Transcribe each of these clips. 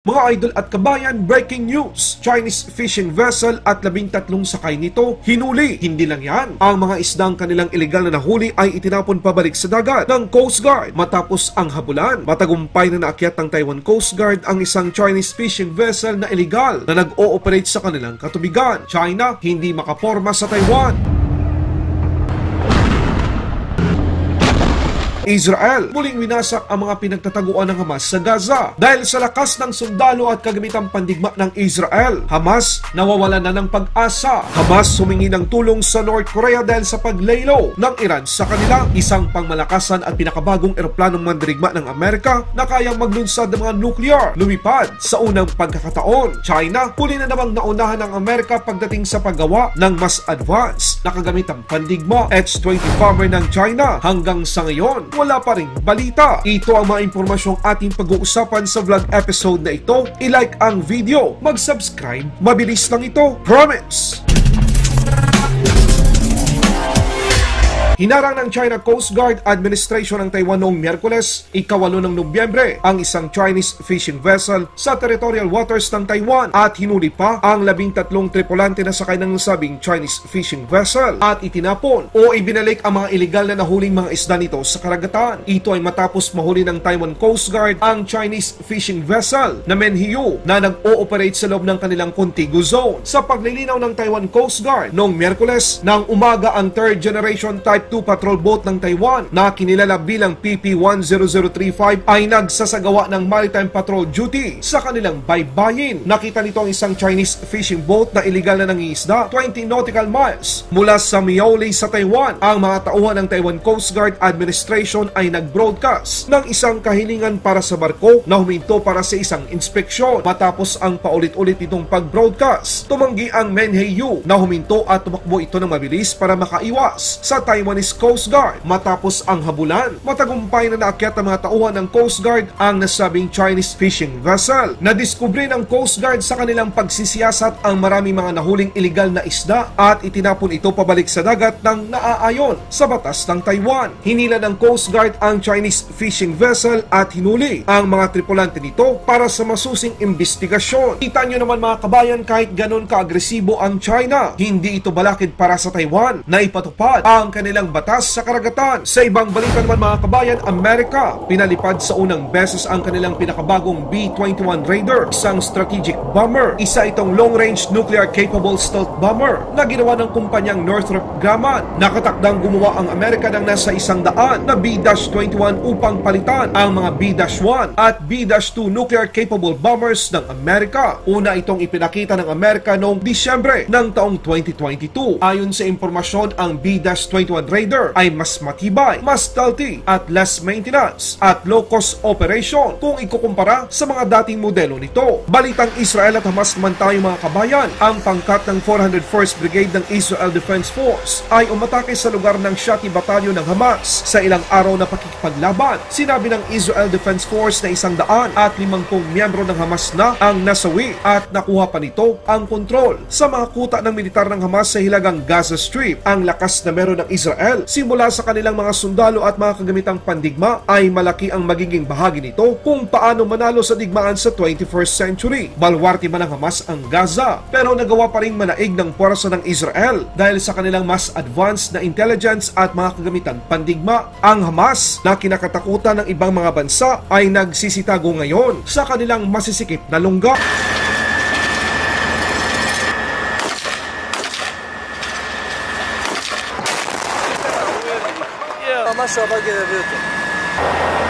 Mga idol at kabayan, breaking news! Chinese fishing vessel at 13 sakay nito hinuli. Hindi lang yan, ang mga isdang kanilang ilegal na nahuli ay itinapon pabalik sa dagat ng Coast Guard matapos ang habulan. Matagumpay na naakyat ng Taiwan Coast Guard ang isang Chinese fishing vessel na ilegal na nag-ooperate sa kanilang katubigan. China hindi makaporma sa Taiwan. Israel, muling winasak ang mga pinagtataguan ng Hamas sa Gaza. Dahil sa lakas ng sundalo at kagamitang pandigma ng Israel, Hamas nawawalan na ng pag-asa. Hamas humingi ng tulong sa North Korea dahil sa paglaylo ng Iran sa kanila. Isang pangmalakasan at pinakabagong eroplanong mandirigma ng Amerika na kayang maglunsad ng mga nuclear lumipad sa unang pagkakataon. China, huli na namang naunahan ng Amerika pagdating sa paggawa ng mas advanced na kagamitang pandigma. H-20 bomber ng China. Hanggang sa ngayon, wala pa ring balita. Ito ang mga impormasyong ating pag-uusapan sa vlog episode na ito. I-like ang video, mag-subscribe, mabilis lang ito. Promise! Hinarang ng China Coast Guard Administration ng Taiwan noong Miyerkules, ika-8 ng Nobyembre, ang isang Chinese fishing vessel sa territorial waters ng Taiwan at hinuli pa ang 13 tripulante na sakay ng nasabing Chinese fishing vessel at itinapon o ibinalik ang mga ilegal na nahuling mga isda nito sa karagatan. Ito ay matapos mahuli ng Taiwan Coast Guard ang Chinese fishing vessel na Menhiu na nag-ooperate sa loob ng kanilang Contigo Zone. Sa paglilinaw ng Taiwan Coast Guard noong Miyerkules, ng umaga ang third generation Type 2 patrol boat ng Taiwan na kinilala bilang PP-10035 ay nagsasagawa ng maritime patrol duty sa kanilang baybayin. Nakita nito ang isang Chinese fishing boat na iligal na nangingisda 20 nautical miles mula sa Miaoli sa Taiwan. Ang mga tauhan ng Taiwan Coast Guard Administration ay nag-broadcast ng isang kahilingan para sa barko na huminto para sa isang inspeksyon. Matapos ang paulit-ulit nitong pag-broadcast, tumanggi ang Menhiu na huminto at tumakbo ito ng mabilis para makaiwas sa Taiwanese Coast Guard. Matapos ang habulan, matagumpay na naakyat ang mga tauhan ng Coast Guard ang nasabing Chinese fishing vessel. Nadiskubre ng Coast Guard sa kanilang pagsisiyasat ang maraming mga nahuling ilegal na isda at itinapon ito pabalik sa dagat ng naaayon sa batas ng Taiwan. Hinila ng Coast Guard ang Chinese fishing vessel at hinuli ang mga tripulante nito para sa masusing investigasyon. Kita nyo naman mga kabayan, kahit ganon ka-agresibo ang China, hindi ito balakid para sa Taiwan na ipatupad ang kanilang batas sa karagatan. Sa ibang balita naman mga kabayan, Amerika pinalipad sa unang beses ang kanilang pinakabagong B-21 Raider, isang strategic bomber. Isa itong long-range nuclear-capable stealth bomber na ginawa ng kumpanyang Northrop Grumman. Nakatakdang gumawa ang Amerika ng nasa 100 na B-21 upang palitan ang mga B-1 at B-2 nuclear-capable bombers ng Amerika. Una itong ipinakita ng Amerika noong Disyembre ng taong 2022. Ayon sa impormasyon, ang B-21 Raider ay mas matibay, mas stealthy at less maintenance at low-cost operation kung ikukumpara sa mga dating modelo nito. Balitang Israel at Hamas naman tayo mga kabayan. Ang pangkat ng 401st Brigade ng Israel Defense Force ay umatake sa lugar ng Shati Batalyon ng Hamas sa ilang araw na pakikipaglaban. Sinabi ng Israel Defense Force na 150 miyembro ng Hamas na ang nasawi at nakuha pa nito ang kontrol sa mga kuta ng militar ng Hamas sa hilagang Gaza Strip. Ang lakas na meron ng Israel simula sa kanilang mga sundalo at mga kagamitang pandigma ay malaki ang magiging bahagi nito kung paano manalo sa digmaan sa 21st century. Balwarte man ng Hamas ang Gaza, pero nagawa pa rin manaig ng puwersa ng Israel dahil sa kanilang mas advanced na intelligence at mga kagamitan pandigma. Ang Hamas na kinakatakutan ng ibang mga bansa ay nagsisitago ngayon sa kanilang masisikip na lungga. Маша, обогрев это.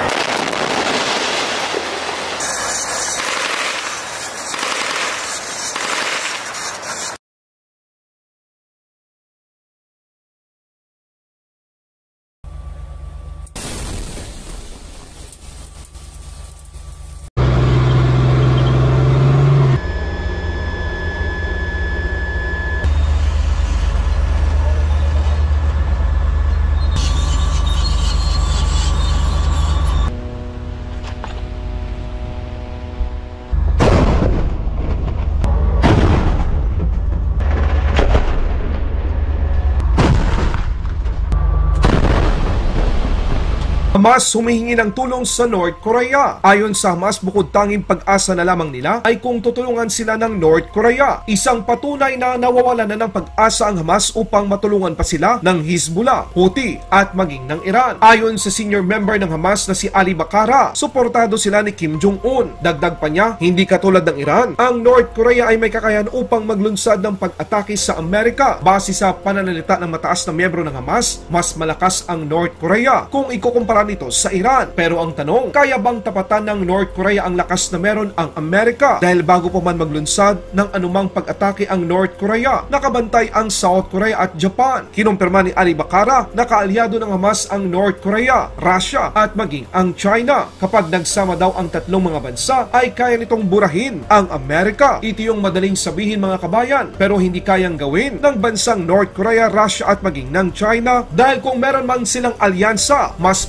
Hamas humihingi ng tulong sa North Korea. Ayon sa Hamas, bukod tanging pag-asa na lamang nila ay kung tutulungan sila ng North Korea. Isang patunay na nawawala na ng pag-asa ang Hamas upang matulungan pa sila ng Hezbollah, Houthi at maging ng Iran. Ayon sa senior member ng Hamas na si Ali Bakara, suportado sila ni Kim Jong-un. Dagdag pa niya, hindi katulad ng Iran, ang North Korea ay may kakayahan upang maglunsad ng pag-atake sa Amerika. Base sa pananalita ng mataas na miyembro ng Hamas, mas malakas ang North Korea kung ikukumpara nito sa Iran. Pero ang tanong, kaya bang tapatan ng North Korea ang lakas na meron ang Amerika? Dahil bago pa man maglunsad ng anumang pag-atake ang North Korea, nakabantay ang South Korea at Japan. Kinumpirma ni Ali Bakara na kaalyado ng Hamas ang North Korea, Russia at maging ang China. Kapag nagsama daw ang tatlong mga bansa, ay kaya nitong burahin ang Amerika. Ito yung madaling sabihin mga kabayan, pero hindi kayang gawin ng bansang North Korea, Russia at maging ng China dahil kung meron man silang alyansa, mas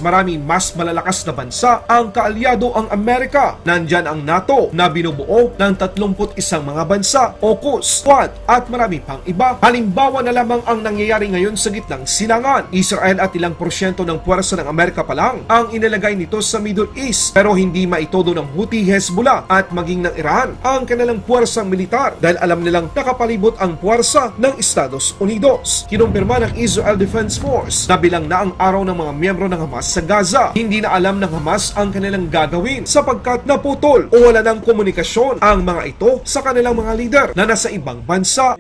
malalakas na bansa ang kaalyado ang Amerika. Nandyan ang NATO na binubuo ng 31 mga bansa, AUKUS, Quad at marami pang iba. Halimbawa na lamang ang nangyayari ngayon sa gitnang silangan. Israel at ilang porsyento ng puwersa ng Amerika pa lang ang inilagay nito sa Middle East, pero hindi maitodo ng Houthi, Hezbollah at maging ng Iran ang kanilang puwersang militar dahil alam nilang nakapalibot ang puwersa ng Estados Unidos. Kinumpirma ng Israel Defense Force na bilang na ang araw ng mga miyembro ng Hamas sa Gaza. Hindi na alam ng Hamas ang kanilang gagawin sapagkat naputol o wala ng komunikasyon ang mga ito sa kanilang mga leader na nasa ibang bansa.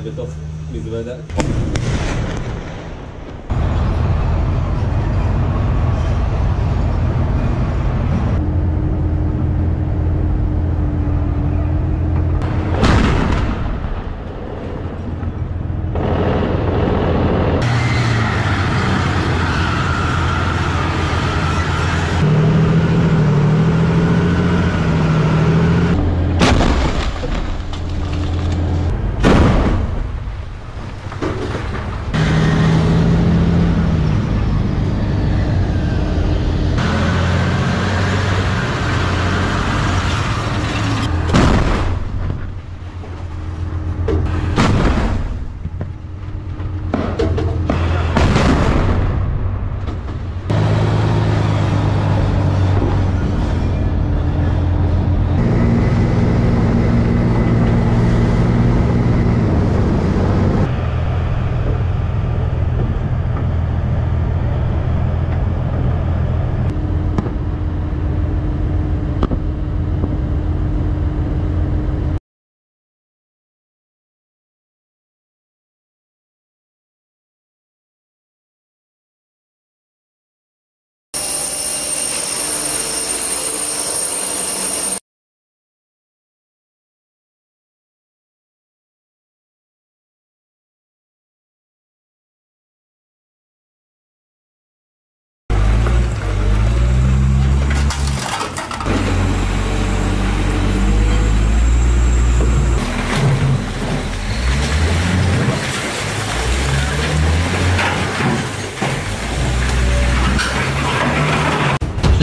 בתוך מזוודה.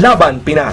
Laban Pinas.